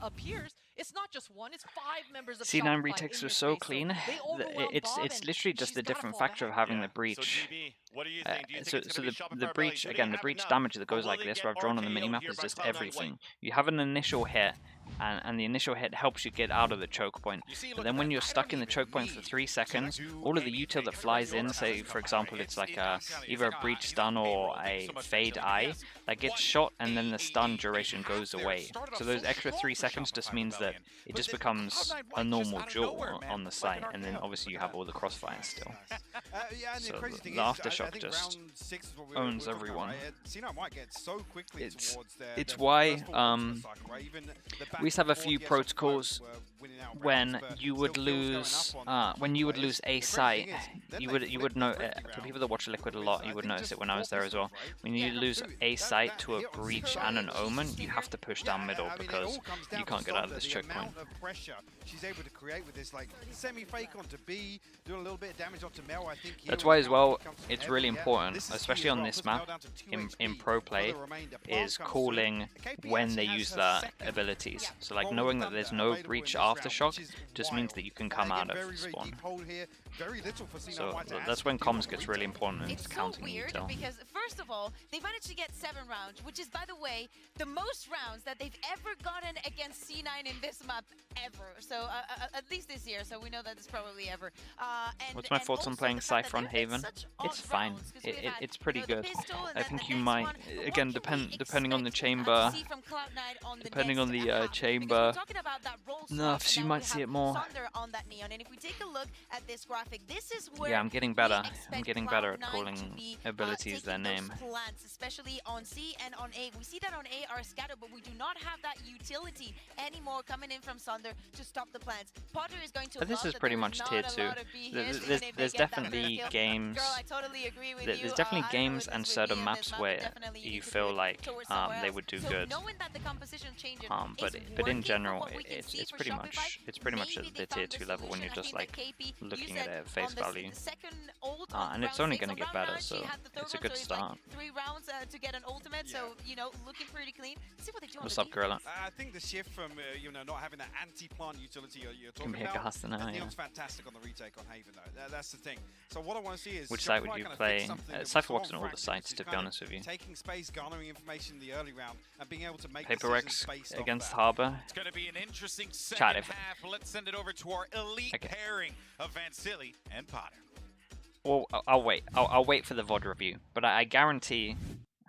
appears, it's not just one, it's 5 members of C9 Shopify retakes in were your so face. clean. They overwhelm It's Bob, it's and literally just she's the gotta different fall factor of back. having Yeah. the breach. So GB, what do you think? Do you think So, it's so gonna be the Shopify the Rebellion? breach Do they again, the have breach enough? damage that Or goes will like they this, get where I've drawn on the RKO'd minimap, here is by just Cloud9 everything. White? You have an initial hit, and the initial hit helps you get out of the choke point. You see, But look then at when that. you're I stuck don't in the even choke point for need 3 seconds, do all of the anything. util that flies in, say for example it's like a either a breach stun or a fade eye, that gets shot and then the stun duration goes away. So those extra 3 seconds just means that it just becomes a normal duel on the site, and then obviously you have all the crossfires still. Yeah, and So the crazy thing the is, aftershock I think just round 6 is what owns we're talking everyone. about, right? C9 might get so quickly It's towards their why first full ultimate cycle, right? Even the back we used to have a and few forth, yes, protocols Shopify were winning out when rounds, but you still would kills going lose up on when you would players. lose a The crazy site, thing is, then you they would flipped know the Grizzly for round people that watch Liquid a with, lot, I you would think, notice just it when I was 4 there as well. pistols, right? When you Yeah. lose Dude, a site to a hit on breach so and an many omen, shots you have to push yeah, down middle I mean, it because all comes you down can't to get out of Sonder, this the checkpoint. amount of pressure she's able to create with this like semi-fake onto B, doing a little bit of damage onto Mel. I think That's here why on as the well, counter comes it's from really Heaven. Yeah, important, this is key especially as on well. this Puts Mel map, down to 2 in HP pro for play, the remainder. Plant is comes calling through. KP when they actually has use her their second abilities. Yeah. So like Rolling knowing that Thunder there's no available breach in this round, aftershock which is just means that you can come Again, out of very, very spawn. deep hold here. Very little for C9 So White to that's actually when do comms on gets retake. really important in It's so counting weird util. because, first of all, they managed to get 7 rounds, which is, by the way, the most rounds that they've ever gotten against C9 in this map ever. So, at least this year, so we know that it's probably ever. What's my thoughts on also playing the fact Cypher on that they've Haven? been such It's odd fine. rounds, 'cause we've had, It's pretty you know, the good. pistol and I then think the you next might, one. What again, can we depending on the expect, chamber, to see from Cloud9 on the depending on next the half? Because chamber we're talking about that roll nerfs, swap, you now might we see have it more. Sonder on that Neon, and if we take a look at this graphic, this is where Yeah, I'm getting we better. I'm expect getting better at Cloud9 calling to be, abilities their taking those name. plants, especially on C and on A. We see that on A are scattered, but we do not have that utility anymore coming in from Sonder to stop the plants. Potter is going to But this love is that pretty there much not tier a 2. lot of B hits, even if they There's get that definitely first kill. games. Girl, I totally agree with you. There's definitely I don't know games if and it's with certain me on maps this map, but where definitely you need to feel put it like towards somewhere they else. would do So good. knowing that the composition changes But is in working for general, what we can it's see for pretty Shopify, much maybe at they the tier found the 2 level when solution. you're I just think that like KP, you looking said at it at face on the value. second ult And of it's round only 6, gonna on get round better, 9 she so had the third it's a one, good so it's start. like 3 rounds to get an ultimate, Yeah. so you know, looking pretty clean. Let's see what they do on What's the up, Gorilla? I think the shift from not having that anti-plant utility you're Can talking be a about. gas now, yeah. Neon's fantastic on the retake on Haven though. That's the thing. So what I want to see is Which site would Shopify you kinda play? fix something that we Cypher saw works on on all the Fractus, sites, is to be kind of honest with you. taking space, garnering information in the early round, and being able to make Paper X decisions based off against that. Harbor. It's going to be an interesting Chat second if- half. Let's send it over to our elite Okay. pairing of Van Silly and Potter. Well, I'll wait. I'll wait for the VOD review. But I guarantee,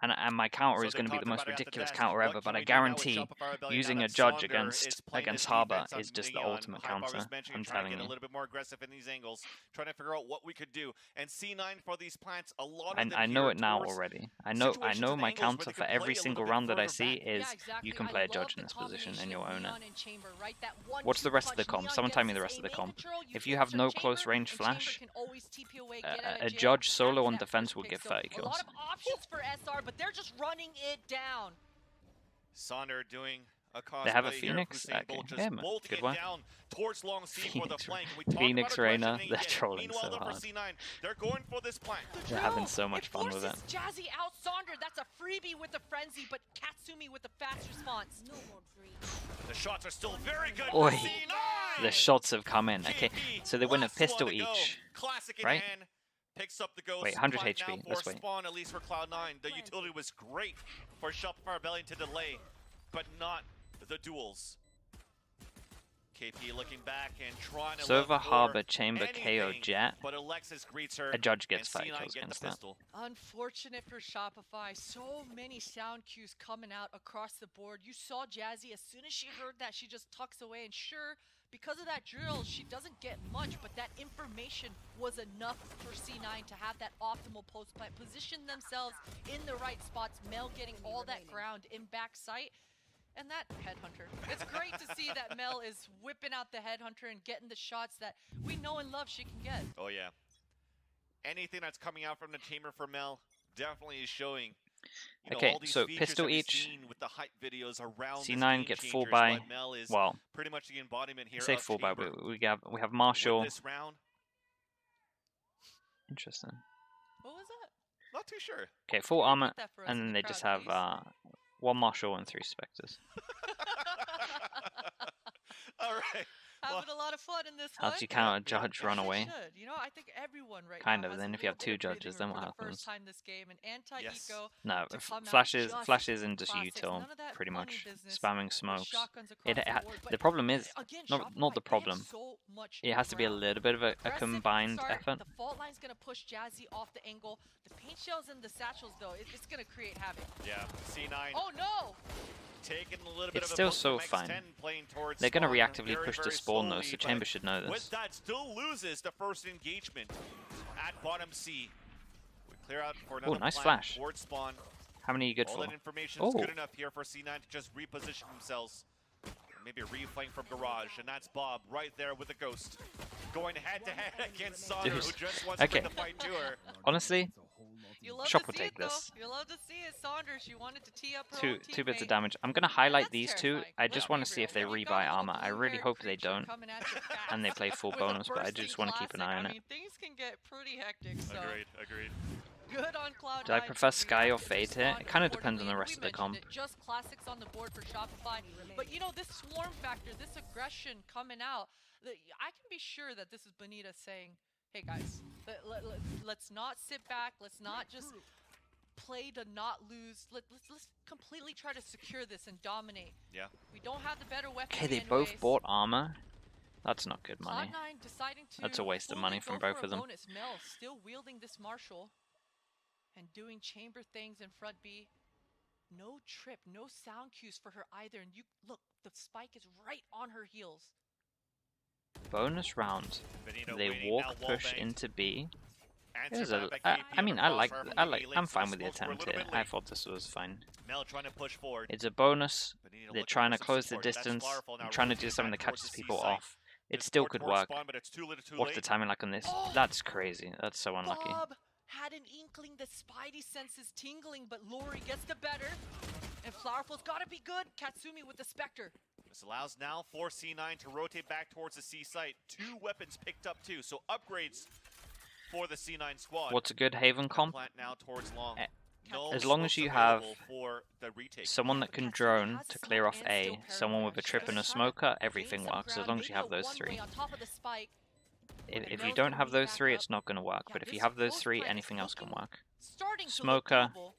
and my counter So is they going to be the talked most about it at the ridiculous desk. counter What ever. can But we I do now with guarantee Shopify ability using now a that judge Sonder against is playing this Harbor defense on is just the Neon? ultimate Hype counter. was mentioning I'm trying to telling get a you. little bit more aggressive in these angles, trying to figure out what we could do. And C9 for these plants, a lot of them I know here it now towards already. I situations know and my angles where counter they for could every play a single little bit round that I further see back. is Yeah, exactly. you can I play a love judge in the this position and combination you'll own it. Neon and Chamber, right? That What's the 1-2 rest of the punch. comms? Neon Someone tell me gets the his rest of the aim comp. control, If you answer have no Chamber, close range and Chamber flash, can always TP away, get out a of jail judge solo after on that defense first will pick. get So 30 a lot kills. of options for SR, but they're just running it down. Sonder doing a cosplay They have a here of Phoenix? Usain Okay, Bolt, just yeah, man. bolting Good it one. down towards long C for the Phoenix- flank. And we talk Phoenix about Reyna, aggressive they're again. trolling Meanwhile, so though, for hard. C9, they're going for this plant. They're having so much fun with it. Forces Jazzy out Sonder. That's a freebie with the frenzy, but Katsumi with the fast response. No more dreams. The shots are still very good Oi. for C9. The shots have come in. Okay, KP, so they win a last one pistol to go. each. Classic in right? hand. Picks up the ghost. Wait, 100 Plant HP, now let's for wait. spawn, at least for Cloud9. The utility was great for Shopify Rebellion to delay, but not the duels. KP looking back and trying to Server, look for Harbor, Chamber, KO, anything, Jet. but Alexis greets her. A judge gets and 5 C9 kills get against the that. pistol. Unfortunate for Shopify. So many sound cues coming out across the board. You saw Jazzy, as soon as she heard that, she just tucks away. And sure, because of that drill, she doesn't get much, but that information was enough for C9 to have that optimal post plant, position themselves in the right spots. Mel getting all that ground in back sight. And that headhunter. It's great to see that Mel is whipping out the headhunter and getting the shots that we know and love she can get. Oh yeah. Anything that's coming out from the chamber for Mel definitely is showing. Okay, all these so features pistol that we've each. seen with the hype videos around this C9 game get full changers, buy. but Mel is Well, pretty much the embodiment here I say of full buy. chamber. We have Marshall. With this round, Interesting. What was that? not too sure. Okay, full Can you armor, repeat that for us and in then the they just crowd, have please? 1 Marshall and 3 Spectres. All right. having a lot of fun in this How one. do you count a judge run As they away? should. You know, I think everyone right Kind now of, has then a if you have little two bit of breathing judges, room then what for the happens? first time this game, and Yes. anti-eco No, to come out flashes just isn't just classics. util, None of that pretty funny much. business Spamming with smokes. shotguns It across the ha board, the but problem is, again, not Shopify, the they have problem. so much It has to be a ground. little bit of a Aggressive combined start, effort. The fault line's gonna push Jazzy off the angle. The paint shells and the satchels, though, it's gonna create havoc. Yeah, C9 Oh no! taking a little bit It's of still a push so from fine. X10 playing towards They're going to spawn reactively very, push to very spawn though, slowly, so but Chamber should know with this. that, still loses the first engagement at bottom C. We clear out for another nice plan flash. towards spawn. How many are you good All for? that information is Oh. good enough here for C9 to just reposition themselves. Maybe a reflank from Garage, and that's Bob right there with the Ghost. Going head-to-head against Sauter, who Dude. just wants to Okay. bring the fight to her. Honestly, You love Shop to will see take it, though. this. You love to see it. Saunders, she wanted to tee up her two own bits of teammate. damage. I'm going to highlight That's these two. terrifying. I Let's just be want to see real. if they When you've rebuy got a little armor. I really blue-haired hope they creature don't. coming at you fast And they play full with a bonus, but I bursting just want to keep an eye classic, on I it. mean, things can get pretty hectic, so Agreed. good on Cloud9. Do I prefer to Sky or react, Fade here? respond It kind of depends on the accordingly, rest of and the we comp. mentioned it, just classics on the board for Shopify. But you know, this swarm factor, this aggression coming out, I can be sure that this is Benita saying, hey guys, let's not sit back, let's not just play to not lose. Let's completely try to secure this and dominate. Yeah. We don't have the better weapon. Okay, they both bought armor. That's not good money. Cloud9 deciding to That's a waste of money from fully go both for of a them. bonus. Mel still wielding this Marshall and doing chamber things in front B. No trip, no sound cues for her either. And you look, the spike is right on her heels. Bonus round. Benito They waiting, walk now push wallbang. into B. Answer Here's a, back by KP I mean, on I the like, crossfire I from like, the I'm A-Link, fine so with the smokes were a attempt little here. bit I late. thought this was fine. Mel trying to push forward. It's a bonus. Benito They're looking trying for to some close the support. That's distance. Flowerful now I'm trying to do rotating something back that towards catches the C people site. off. It There's still support could towards work. spawn, but it's too little too What's the late. timing like on this? Oh! That's crazy. That's so unlucky. Bob had an inkling, the spidey senses tingling, but Lori gets the better. And Flowerful's gotta be good. Katsumi with the Spectre. This allows now for C9 to rotate back towards the C site. 2 weapons picked up too, so upgrades for the C9 squad. What's a good Haven comp? Plant now towards long. Eh, No as long as smokes you have available for the retake. Someone that but can Katsumi drone has to smoke clear off and A, still someone with a paranoid. trip and a She's trying to smoker, gain everything some works, as ground, long as you maybe have a those one-way 3. on top of the spike. If Girls you don't gonna have meet those back 3, up. it's not going to work. Yeah, But if you this have those post 3, fight is anything else can looking- work. Starting to look Smoker, doable.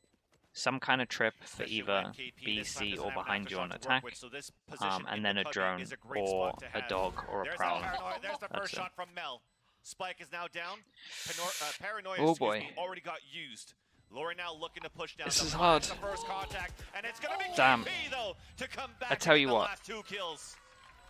some kind of trip for Especially either when KP B, this time C, doesn't or have an behind you aftershock on to work attack, with, so this position in and then the a cubby drone is a great or spot to a have. dog or a There's prowler. that paranoid. There's the That's first it. shot from Mel. Spike is now down. Paranoia, Oh excuse boy. me, already got used. Lori now looking to push down. This the is flag, hard. The first contact, and it's gonna be Damn. KP though to come back. I tell and you get the what, last 2 kills.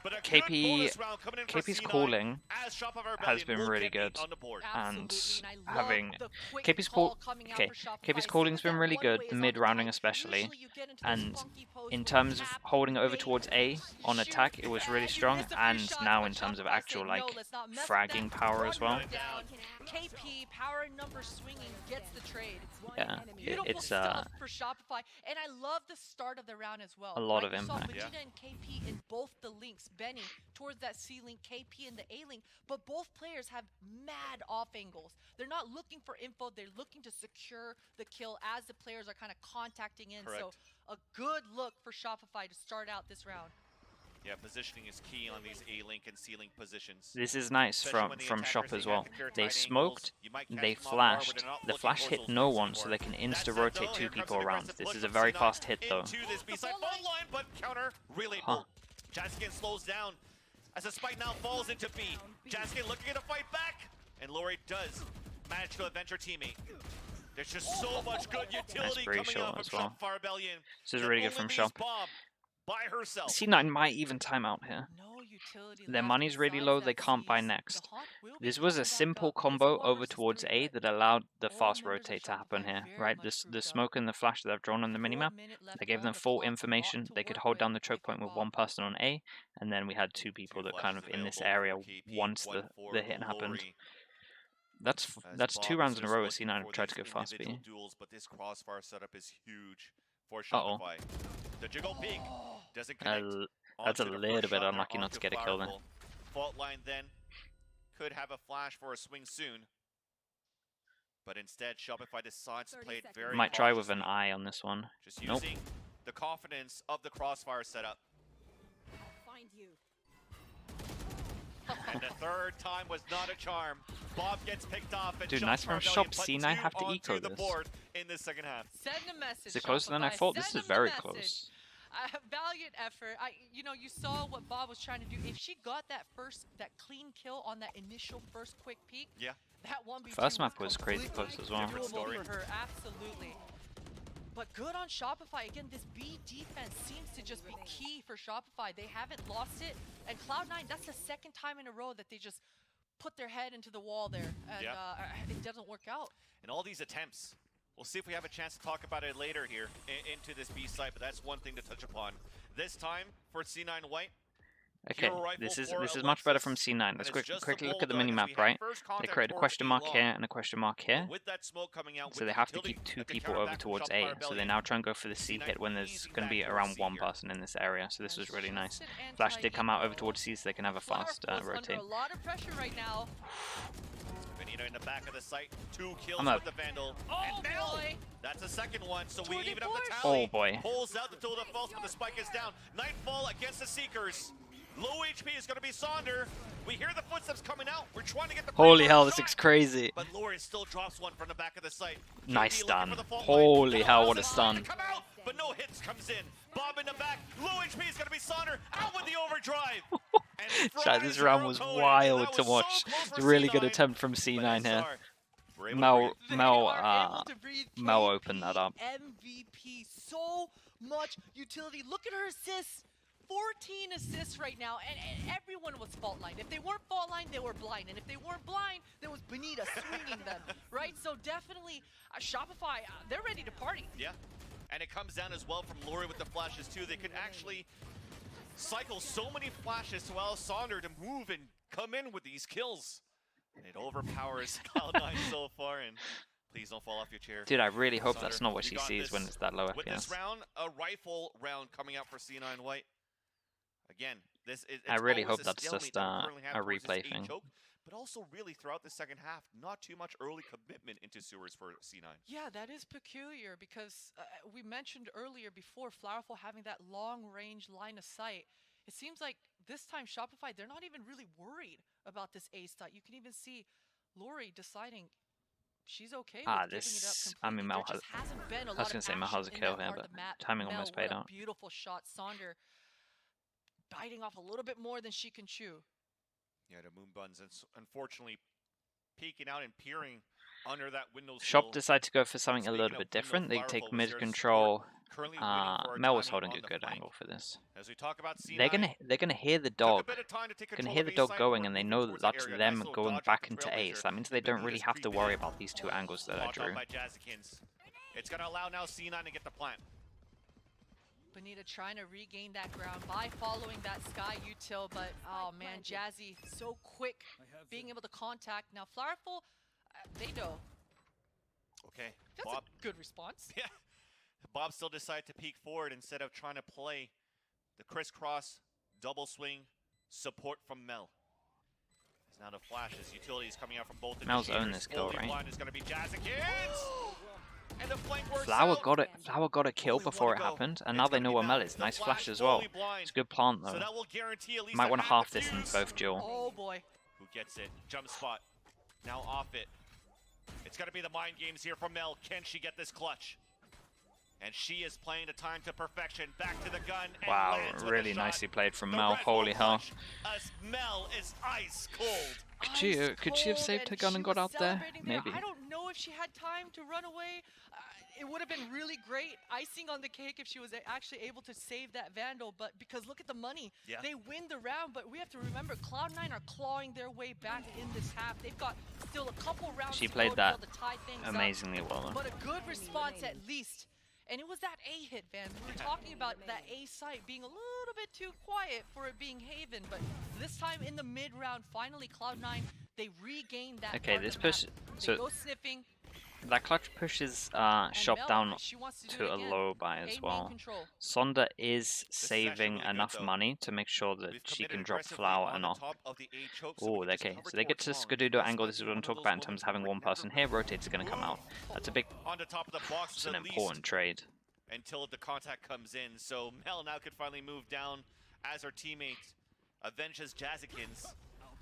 But a KP good bonus round coming in for KP's C9 calling as Shopify has Rebellion been will really get meat good. on the board. And Absolutely, and I having love the quick KP's call coming out okay, for Shopify. KP's As soon calling's as been that really good, one-way the is mid on rounding time, especially. usually you get into those And funky poses in where terms you of tap, holding over bait, towards A on shoot, attack, it was really you strong. miss a few And shots, now but in terms of Shopify actual saying, like "No, let's not mess with fragging that." power as well. Run down. KP power number swinging gets the trade. Yeah, Beautiful it's stuff for Shopify, and I love the start of the round as well. A lot right? of You saw impact. Vegeta and KP in both the links. Benny towards that C link, KP in the A link, but both players have mad off angles. They're not looking for info; they're looking to secure the kill as the players are kind of contacting in. Correct. So a good look for Shopify to start out this round. Yeah, positioning is key on these A-Link and C-Link positions. This is nice Especially when the from attackers Shop see as well. that clear They tight smoked, angles, you might catch they them off guard, but flashed. they're not The looking flash towards hit those no links one, so anymore. they can That's insta it, rotate though. 2 Here comes people an around. aggressive This push is a from very C9 fast hit though. Into this B-side Full phone line, but counter really Huh. Jaskin slows down as the spike now falls into B. Jaskin looking at a fight back, and Lori does manage to avenge her teammate. There's just so much good utility break coming shot out as from well. Shopify Rebellion. This is that really good only from leaves Shop. Bob by herself. C9 might even time out here. No utility Their left money's really besides low, that they can't buy seize. next. The Hawk will be This was coming a back simple up. It's combo 1 over versus towards 3, A but that allowed the all fast members of rotate to happen Shopify here, very right? much The grouped up. smoke and the flash that I've drawn on the 1 minimap, minute left they gave on them the full clock, a lot information. to They could work hold down with the choke if you're point with Bob. one person on A, and then we had 2 people that kind of in this area once the hit happened. That's 2 rounds in a row at C9 have tried to go fast B. Duels, but this crossfire setup is huge for Uh-oh. Shopify. The jiggle peek doesn't connect. That's a onto the little first bit shot unlucky there not to onto get a kill there. Flowerful. Fault line then could have a flash for a swing soon. But instead, Shopify decides to play it very Might try with cautiously, an eye on this one. just Nope. using the confidence of the crossfire setup. Find you. And the third time was not a charm. Bob gets picked off and Dude, Shop nice from Rebellion Shop. put C9 two have to onto eco the this. board in the second half. Send a message. Is it closer than I Shopify. thought? This Send is them the very message. close. Valiant effort. You saw what Bob was trying to do. If she got that clean kill on that initial first quick peek, Yeah. that 1v2 First map was crazy completely close as well. Different story. doable for her, absolutely. But good on Shopify. Again, this B defense seems to just be key for Shopify. They haven't lost it. And Cloud9, that's the second time in a row that they just put their head into the wall there. And it doesn't work out. And all these attempts, we'll see if we have a chance to talk about it later here into this B site, but that's one thing to touch upon. This time for C9 White. Okay, this is much better from C9. Let's quickly look at the minimap, right? They create a question mark here and a question mark here. With that smoke coming out, So they have to keep 2 people over towards A. So they now try and go for the C hit when there's going to be around 1 person in this area. So this was really nice. Flash did come out over towards C so they can have a fast rotate. Under a lot of pressure right now. Benito in the back of the site, 2 kills I'm up. with the Vandal. Oh And now, boy! that's a second one, so we even up 24. the tally. Oh boy. Pulls out the tool of false, but the spike is down. Nightfall against the Seekers. Low HP is going to be Sonder. We hear the footsteps coming out. We're trying to get the Holy first hell, this shot. looks crazy. But Lori still drops one from the back of the site. Nice KD looking stun. for the fault Holy line. hell, Allows what a it stun. to come out, but no hits comes in. Bob in the back. Low HP is going to be Sonder. Out with the overdrive. And Chat, this fries round are was encoded, and wild that to was so watch. close It's for a really good C9, attempt from but C9 here. SR were able to Mel, breathe. They Mel, are able to breathe. Mel opened that up. MVP, so much utility. Look at her assists. 14 assists right now, and everyone was fault line. If they weren't fault line, they were blind, and if they weren't blind, there was Benita swinging them, right? So definitely, Shopify, they're ready to party. Yeah, and it comes down as well from Lori with the flashes too. They could actually cycle so many flashes to allow Sonder to move and come in with these kills. And it overpowers Cloud9 so far, and please don't fall off your chair. Dude, I really hope that's Sonder, not what you she got sees this. when it's that low With this FPS. round, a rifle round coming out for C9 White. Again, it's I really always hope a that's stalemate just that we currently have a towards this replay A thing. choke, but also really throughout the second half, not too much early commitment into sewers for C9. Yeah, that is peculiar because we mentioned earlier before Flowerful having that long range line of sight. It seems like this time Shopify, they're not even really worried about this A stat. You can even see Lori deciding she's okay with giving it up this, completely. I mean, Mel There just hasn't been a lot was of gonna say Mel action has a in kill that here, part of but the map. timing Mel, almost what paid a out. beautiful shot. Sonder biting off a little bit more than she can chew. Yeah, the moon buns, unfortunately, peeking out and peering under that window Shop sill. decided to go for something a Speaking little of bit window, different. They Firefall take was mid there to control. support. Currently waiting for our Mel was timing holding a on the good flank. angle for this. As we talk about C9, They're gonna hear the took a dog. bit of time to take Can control hear of the A dog site, going, we're and they moving know towards that's the area. them Nice little going dodge back off the into A. Trailblazer. So that means they don't really Benita's have to creeping worry in. about these 2 angles that I Caught out drew. by Jazzykins. It's going to allow now C9 to get the plant. Benita trying to regain that ground by following that Sky util, but oh man, Jazzy so quick being able to contact. Now Flowerful, they know. Okay, That's Bob. a good response. Yeah, Bob still decided to peek forward instead of trying to play the crisscross double swing support from Mel. As now the flashes, utilities coming out from both Mel's initiators. owned this kill, Only right? one is going to be Jazzykins. And the flank works Flower out. got a kill Only one before to it go. happened, and It's now they gonna know be where Mel. Mel is. The Nice flash flash as well. fully blind. It's a good plant So though. that will guarantee at least Might a want to half the this in fuse. both duel. Oh boy. Who gets it? Jump spot. Now off it. It's going to be the mind games here from Mel. Can she get this clutch? And she is playing the time to perfection. Back to the gun. And Wow, lands with a really shot. nicely played from The Mel. Red Bull Holy hell. clutch, as Mel is ice cold. Could she have Ice saved her cold, gun and got she out was there? celebrating Maybe. I don't know if she had time to run away. It would have been really great icing on the cake if she was actually able to save that Vandal, but because look at the money. Yeah. They win the round, but we have to remember Cloud9 are clawing their way back in this half. They've got still a couple rounds She to played go that to be able to tie things up. Amazingly well though. But a good response at least. And it was that A hit, Van. We were talking about that A site being a little bit too quiet for it being Haven, but this time in the mid round, finally Cloud9, they regained that. Okay, part this of the map. push. They So go sniffing. that clutch pushes and Shop Mel, down she wants to do to it a again. low buy A as main well. control. Sonda is is actually saving really good, enough though. money to make sure that We've she committed can drop aggressively Flower on and the off. top of the A choke, so we Oh, can just okay. cover So they get to towards long. Skadudo This angle. might This is be what I'm one of talking those about in terms of having moments one where person never here. Rotates are going to come out. That's a big, on the top of the box it's an at least important trade. until the contact comes in. So Mel now could finally move down as her teammate avenges Jazzykins.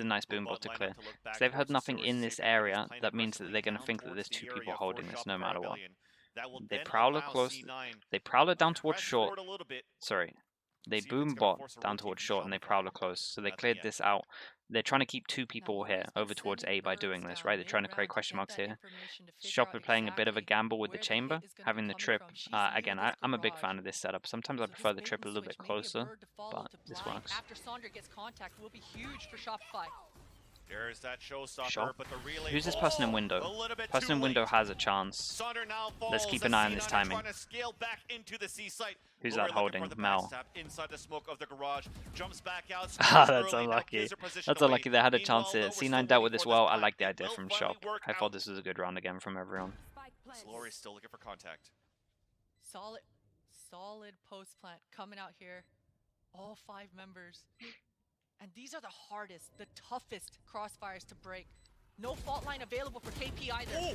a nice boom bot to clear. Because they've had nothing in this area, that means that they're going to think that there's two people holding this no matter what. That will They then prowler allow close. C9 They prowler down to towards press short. forward a little bit. Sorry. They See if boom it's gonna bot force a down rotate towards from short and they Shopify. prowler close. So they Nothing cleared yet. this out. They're trying to keep 2 Now, people here Wolves are over towards sending A by birds doing this, down right? They're trying to create mid-round question get marks that here. information to figure Shop out are playing a bit of a exactly gamble with the where the chamber, hit is gonna be having the coming trip. from. She's near Again, this I'm a big garage. fan of this setup. Sometimes I So this prefer the bait trip a and little bit switch, maybe a closer, bird to follow but to this blind works. after Sandra gets contact will be huge for Shopify. There's that showstopper, Shop. but the relay. Who's this person in Oh, window? a little bit Person too in window late. has a chance. Sonder now falls. Let's keep as an eye on C9 this are timing. Trying to scale back into the C site. Who's We're that looking for holding? the Mel. backstab inside the smoke of the garage. Jumps back out. Ah, scores that's early, now unlucky. gives her position That's away. unlucky. They had a Meanwhile, chance though, here. we're still C9 dealt with waiting this for well. I plant. like the It idea will from finally Shop. work I thought out. this was a good round again from everyone. Slory's still looking for contact. Solid post plant coming out here. All 5 members. And these are the hardest, the toughest crossfires to break. No fault line available for KP either. Oh,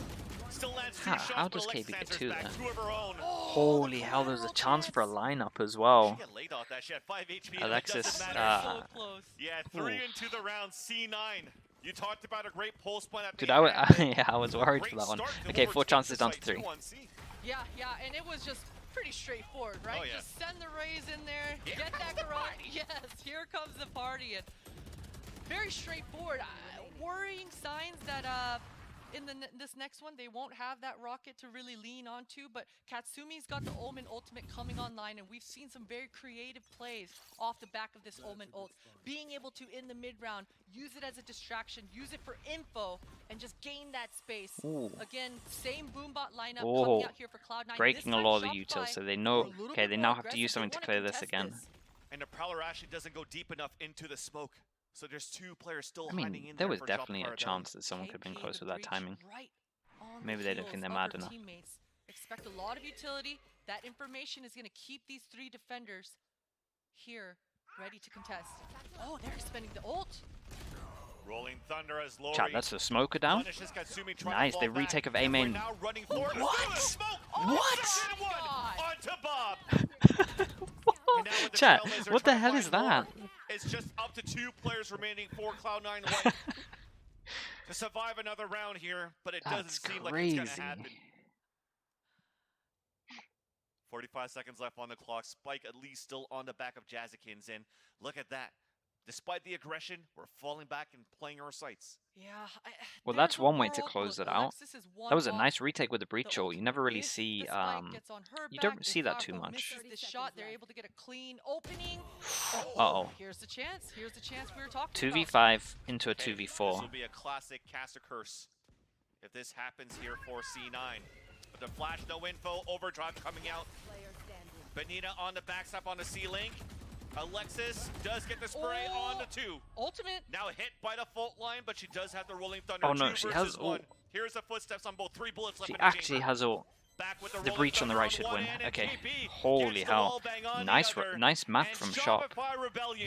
still lands 2 How shots, but does Alexis KP get answers 2 back, there? 2 of her own. Holy hell, there's a chance for a lineup as well. She got laid off that. She had 5 HP. Alexis, and it doesn't matter. So close. Yeah, 3 Ooh. into the round. C9. You talked about a great pulse point. Dude, I was worried Great for that one. start to Okay, overtake 4 chances the down to site 3. 2 on C. Yeah, and it was just pretty straightforward, right? Oh, yeah. Just send the rays in there, Here get that comes the garage. party. Yes, here comes the party. And very straightforward. Worrying signs that in this next one they won't have that rocket to really lean onto, but Katsumi's got the Omen ultimate coming online, and we've seen some very creative plays off the back of this Omen ult. Being able to, in the mid-round, use it as a distraction, use it for info, and just gain that space. Ooh. Again, same boombot lineup Oh. coming out here for Cloud9. Breaking a This lot of time, the utils, Shopify so they were know. a little Okay, bit they more now have to aggressive. use something They to wanna clear this contest again. this. And the Prowler actually doesn't go deep enough into the smoke. So there's 2 players still I hiding mean, in there there was for definitely Shopify a that chance that someone could have been KP close the with that breach timing. right on the Maybe they don't think heels they're of mad her enough. teammates. Expect a lot of utility. That information is going to keep these 3 defenders here, ready to contest. Oh, they're spending the ult. Rolling Thunder as Lori Chat, that's the smoker down. punishes Katsumi, trying Nice, to they fall back, retake of and A main. we're now running forward. What? Smoke. What? Second one God. onto Bob. And now with the Chat, Trailblazers what the trying to hell is find more, that? It's just up to 2 players remaining for Cloud9 White to survive another round here, but it doesn't That's seem like it's going to crazy. happen. 45 seconds left on the clock. Spike at least still on the back of Jazzikins, and look at that. Despite the aggression, we're falling back and playing our sights. Yeah. Well, there's that's a one way to world- close look, it out. Alexis is one That was a off nice retake with the the breach ult. You never ultimate. really If see the spike gets on her you back, don't if see that too Powerful much. misses this shot, they're able to get a clean opening. Uh-oh. Here's the chance. Here's the chance we were talking 2v5 into a Hey, This 2v4. will be a classic caster curse if this happens here for C9. But the flash, no info, overdrive coming out. Benita on the backstep on the C-Link. Alexis does get the spray on the 2. Ultimate. Now hit by the fault line, but she does have the rolling thunder. Oh, no, 2 she versus has 1. ult. Here's the footsteps on both. 3 bullets left She in the actually chamber. has ult. Back with The rolling breach on the thunder right should one win. hand, and Okay. KP Holy gets the hell. wall bang on the Nice other. nice math And from Shop. Shopify Rebellion